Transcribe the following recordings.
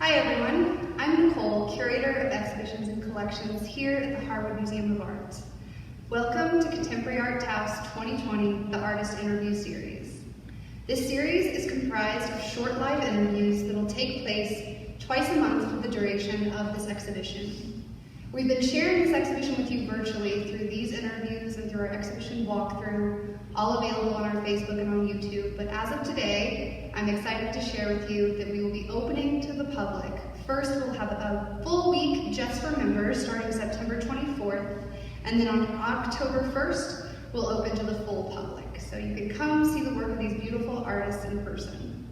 Hi everyone, I'm Nicole, Curator of Exhibitions and Collections here at the Harwood Museum of Art. Welcome to Contemporary Art Taos 2020, the Artist Interview Series. This series is comprised of short live interviews that will take place twice a month for the duration of this exhibition. We've been sharing this exhibition with you virtually through these interviews and through our exhibition walkthrough, all available on our Facebook and on YouTube, but as of today, I'm excited to share with you that we will be opening to the public. First, we'll have a full week just for members starting September 24th, and then on October 1st, we'll open to the full public. So you can come see the work of these beautiful artists in person.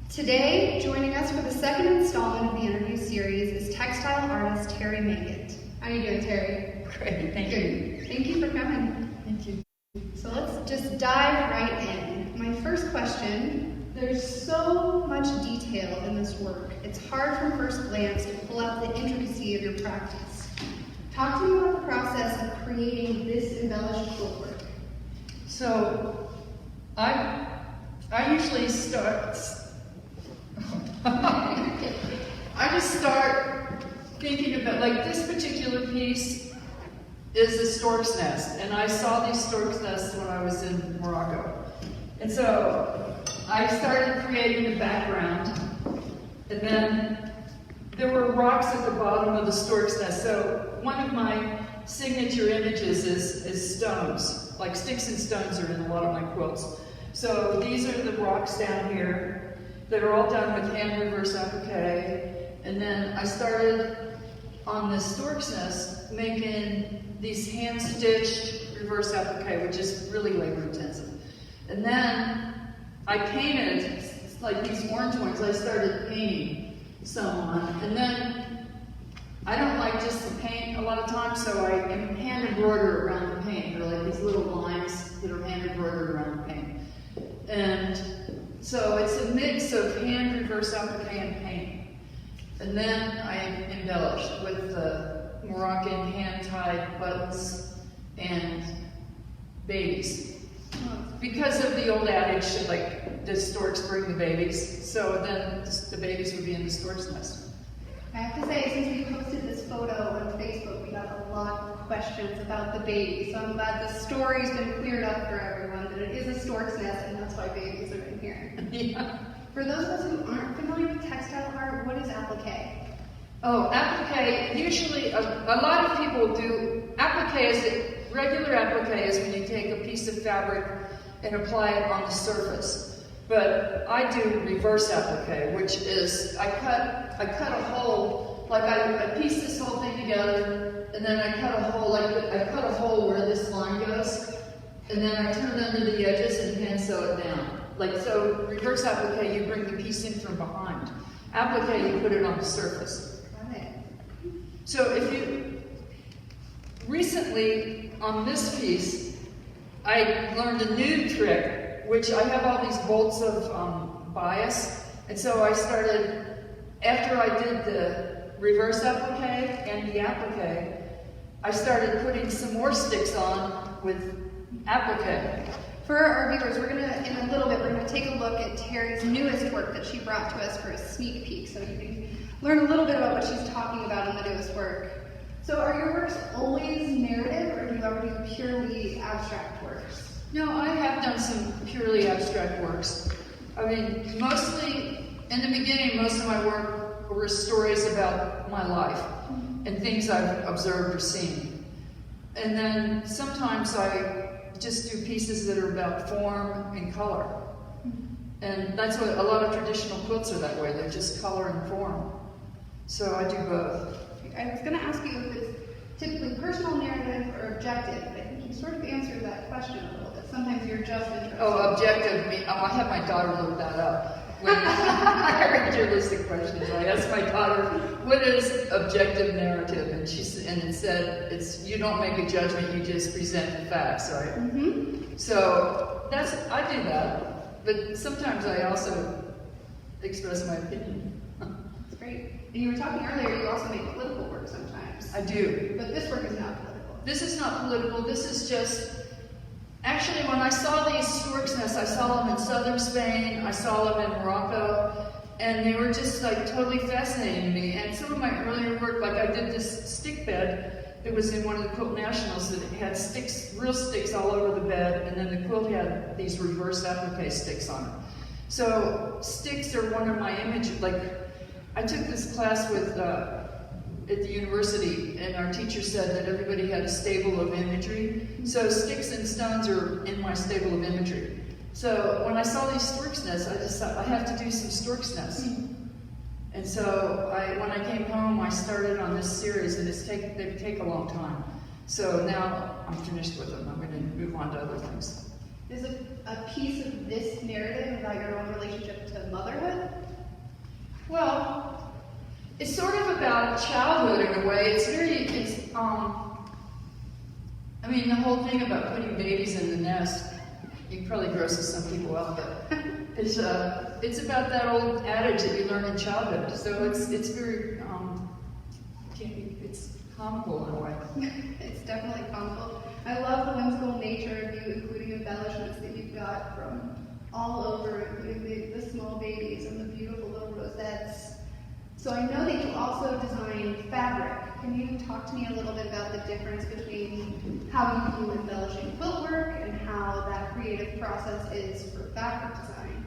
Today, joining us for the second installment of the interview series is textile artist Terrie Mangat. How are you doing, Terrie? Great, thank you. Thank you for coming. Thank you. So let's just dive right in. My first question, there's so much detail in this work. It's hard from first glance to pull out the intricacy of your practice. Talk to me about the process of creating this embellished quilt work. So, I usually start, I just start thinking about, like this particular piece is a stork's nest, and I saw these stork's nests when I was in Morocco. And so I started creating the background, and then there were rocks at the bottom of the stork's nest. So one of my signature images is stones, like sticks and stones are in a lot of my quilts. So these are the rocks down here that are all done with hand reverse applique. And then I started on the stork's nest making these hand-stitched reverse applique, which is really labor-intensive. And then I painted, like these orange ones, I started painting some on. And then I don't like just to paint a lot of times, so I hand embroider around the paint. They're like these little lines that are hand embroidered around the paint. And so it's a mix of hand reverse applique and paint. And then I embellished with the Moroccan hand-tied buttons and babies. Because of the old adage, like, the storks bring the babies, so then the babies would be in the stork's nest. I have to say, since we posted this photo on Facebook, we got a lot of questions about the baby. So I'm glad the story's been cleared up for everyone, that it is a stork's nest, and that's why babies are in here. Yeah. For those of us who aren't familiar with textile art, what is applique? Oh, applique, usually, a lot of people do, regular applique is when you take a piece of fabric and apply it on the surface. But I do reverse applique, which is, I cut a hole, like I piece this whole thing together, and then I cut a hole, I cut a hole where this line goes, and then I turn it under the edges and hand sew it down. Like, so reverse applique, you bring the piece in from behind. Applique, you put it on the surface. Got it. So recently on this piece, I learned a new trick, which I have all these bolts of bias, and so I started, after I did the reverse applique and the applique, I started putting some more sticks on with applique. For our viewers, in a little bit, we're going to take a look at Terrie's newest work that she brought to us for a sneak peek, so you can learn a little bit about what she's talking about in the newest work. So are your works always narrative, or do you ever do purely abstract works? No, I have done some purely abstract works. I mean, mostly, in the beginning, most of my work were stories about my life and things I've observed or seen. And then sometimes I just do pieces that are about form and color. And that's what a lot of traditional quilts are that way. They're just color and form. So I do both. I was going to ask you if it's typically personal narrative or objective, but I think you sort of answered that question a little bit. Sometimes you're just interested. Oh, objective. I have my daughter look that up. When I read your list of questions, I asked my daughter, what is objective narrative? And it said, you don't make a judgment, you just present the facts, right? Mm-hmm. So I do that, but sometimes I also express my opinion. That's great. And you were talking earlier, you also make political work sometimes. I do. But this work is not political. This is not political, this is just, actually when I saw these stork's nests, I saw them in southern Spain, I saw them in Morocco, and they were just like totally fascinating to me. And some of my earlier work, like I did this stick bed that was in one of the Quilt Nationals that had sticks, real sticks all over the bed, and then the quilt had these reverse applique sticks on it. So sticks are one of my images. Like I took this class with at the university, and our teacher said that everybody had a stable of imagery. So sticks and stones are in my stable of imagery. So when I saw these stork's nests, I just thought I have to do some stork's nests. And so when I came home, I started on this series, and they take a long time. So now I'm finished with them. I'm going to move on to other things. Is a piece of this narrative about your own relationship to motherhood? Well, it's sort of about childhood in a way. I mean, the whole thing about putting babies in the nest, it probably grosses some people out, but it's about that old adage that you learn in childhood. So it's very, it's comical in a way. It's definitely comical. I love the whimsical nature of you, including embellishments that you've got from all over, including the small babies and the beautiful little rosettes. So I know that you also design fabric. Can you talk to me a little bit about the difference between how you do embellishing quilt work and how that creative process is for fabric design?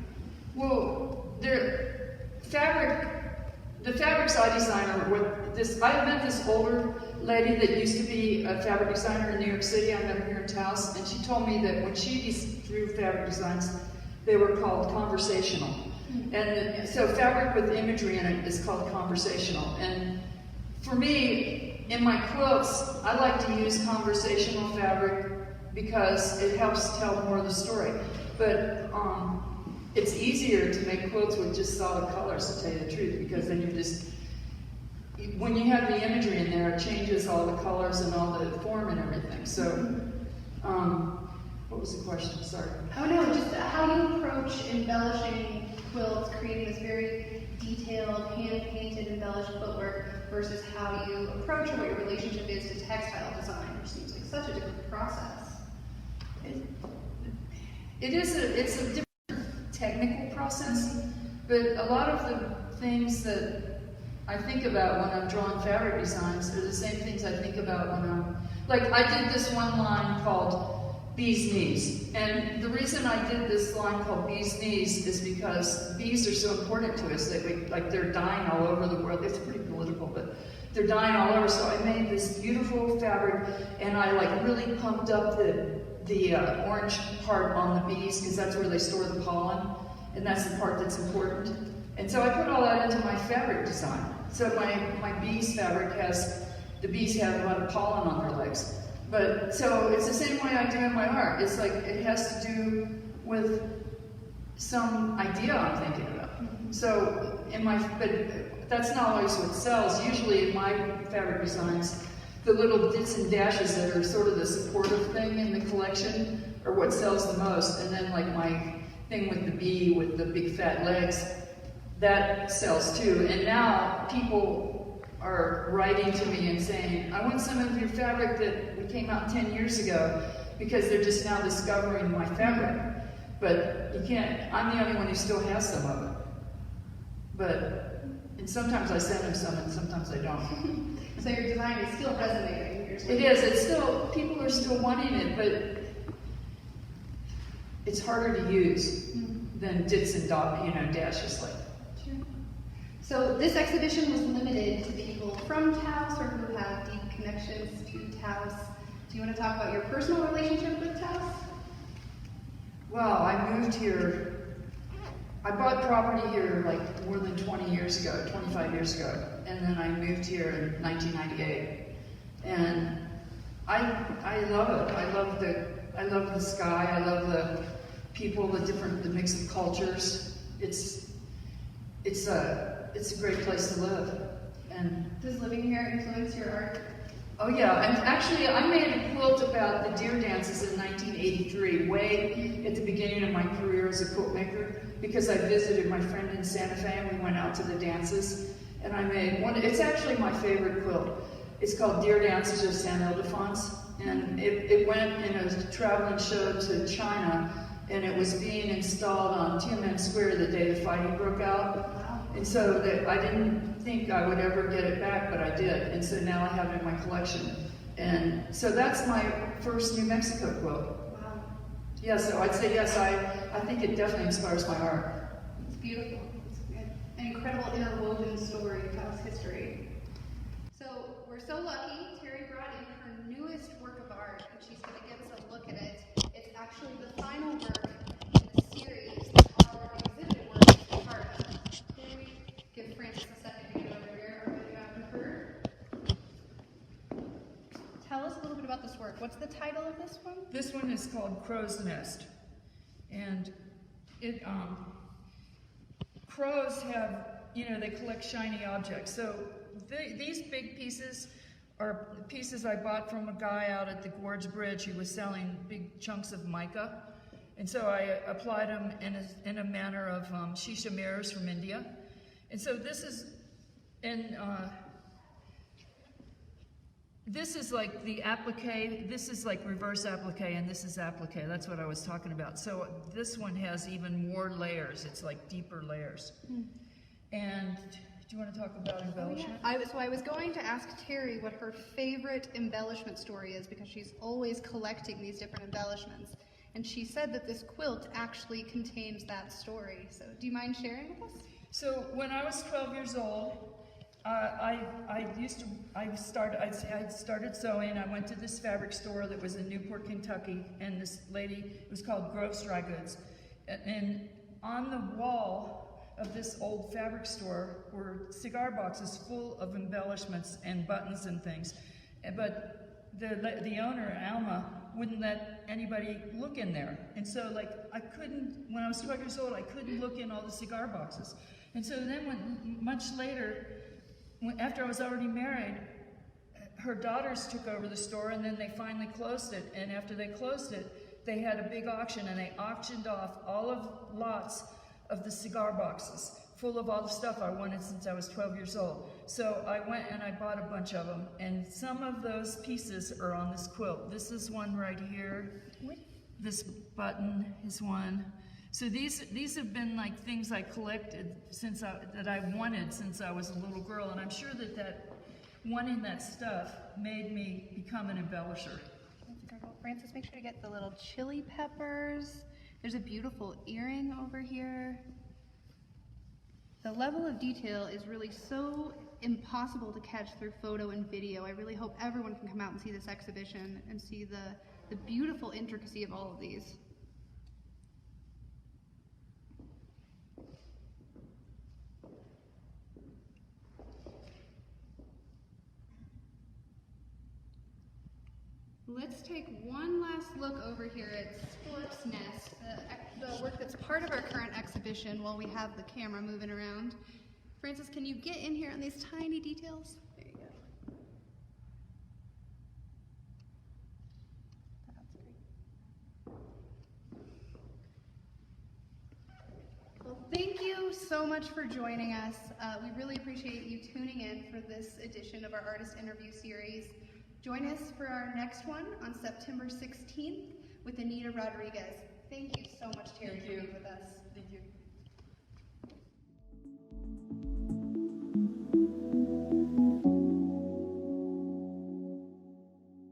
Well, the fabrics I design I met this older lady that used to be a fabric designer in New York City. I met her here in Taos, and she told me that when she drew fabric designs, they were called conversational. And so fabric with imagery in it is called conversational. And for me, in my quilts, I like to use conversational fabric because it helps tell more of the story. But it's easier to make quilts with just solid colors, to tell you the truth, because then when you have the imagery in there, it changes all the colors and all the form and everything. So, what was the question? Sorry. Oh no, just how you approach embellishing quilts, creating this very detailed, hand-painted, embellished quilt work versus how you approach or what your relationship is to textile design, which seems like such a different process. It's a different technical process, but a lot of the things that I think about when I'm drawing fabric designs are the same things I think about when I did this one line called Bee's Knees. And the reason I did this line called Bee's Knees is because bees are so important to us that they're dying all over the world. It's pretty political, but they're dying all over. So I made this beautiful fabric, and I really pumped up the orange part on the bees, because that's where they store the pollen, and that's the part that's important. And so I put all that into my fabric design. So my bees fabric the bees have a lot of pollen on their legs. But so it's the same way I do in my art. It's like it has to do with some idea I'm thinking about. So but that's not always what sells. Usually in my fabric designs, the little dits and dashes that are sort of the supportive thing in the collection are what sells the most. And then my thing with the bee with the big fat legs, that sells too. And now people are writing to me and saying, I want some of your fabric that came out 10 years ago, because they're just now discovering my fabric. But you can't, I'm the only one who still has some of it. And sometimes I send them some and sometimes I don't. So your design is still resonating. It is, people are still wanting it, but it's harder to use than dits and dashes like. So this exhibition was limited to people from Taos or who have deep connections to Taos. Do you want to talk about your personal relationship with Taos? Well, I moved here. I bought property here more than 20 years ago, 25 years ago, and then I moved here in 1998. And I love it. I love the sky. I love the people, the mix of cultures. It's a great place to live. And does living here influence your art? Oh yeah, and actually I made a quilt about the deer dances in 1983, way at the beginning of my career as a quilt maker, because I visited my friend in Santa Fe and we went out to the dances, and I made one. It's actually my favorite quilt. It's called Deer Dances of San Ildefonso, and it went in a traveling show to China, and it was being installed on Tiananmen Square the day the fighting broke out. And so that I didn't think I would ever get it back, but I did. And so now I have it in my collection. And so that's my first New Mexico quilt. Wow. Yeah, so I'd say yes, I think it definitely inspires my art. It's beautiful. It's an incredible interwoven story of Taos history. So we're so lucky. Terrie brought in her newest work of art, and she's going to give us a look at it. It's actually the final work in the series that our exhibit work is part of. Terrie, give Frances a second to get over here. Our videographer. Tell us a little bit about this work. What's the title of this one? This one is called Crow's Nest. And it, crows have, they collect shiny objects. So these big pieces are pieces I bought from a guy out at the Gorge Bridge who was selling big chunks of mica. And so I applied them in a manner of shisha mirrors from India. And so this is this is like the applique, this is like reverse applique, and this is applique. That's what I was talking about. So this one has even more layers. It's like deeper layers. And do you want to talk about embellishment? Oh, yeah. I was going to ask Terrie what her favorite embellishment story is, because she's always collecting these different embellishments. And she said that this quilt actually contains that story. So do you mind sharing with us? So when I was 12 years old, I started sewing. I went to this fabric store that was in Newport, Kentucky, and this lady, it was called Grove's Dry Goods. And on the wall of this old fabric store were cigar boxes full of embellishments and buttons and things. But the owner, Alma, wouldn't let anybody look in there. And so I couldn't, when I was 12 years old, I couldn't look in all the cigar boxes. And so then much later, after I was already married, her daughters took over the store, and then they finally closed it. And after they closed it, they had a big auction, and they auctioned off all of lots of the cigar boxes full of all the stuff I wanted since I was 12 years old. So I went and I bought a bunch of them, and some of those pieces are on this quilt. This is one right here. This button is one. So these have been like things I collected that I wanted since I was a little girl, and I'm sure that wanting that stuff made me become an embellisher. That's incredible. Frances, make sure to get the little chili peppers. There's a beautiful earring over here. The level of detail is really so impossible to catch through photo and video. I really hope everyone can come out and see this exhibition and see the beautiful intricacy of all of these. Let's take one last look over here at Stork's Nest, the work that's part of our current exhibition while we have the camera moving around. Frances, can you get in here on these tiny details? There you go. That's great. Well, thank you so much for joining us. We really appreciate you tuning in for this edition of our Artist Interview Series. Join us for our next one on September 16th with Anita Rodriguez. Thank you so much, Terrie, for being with us. Thank you.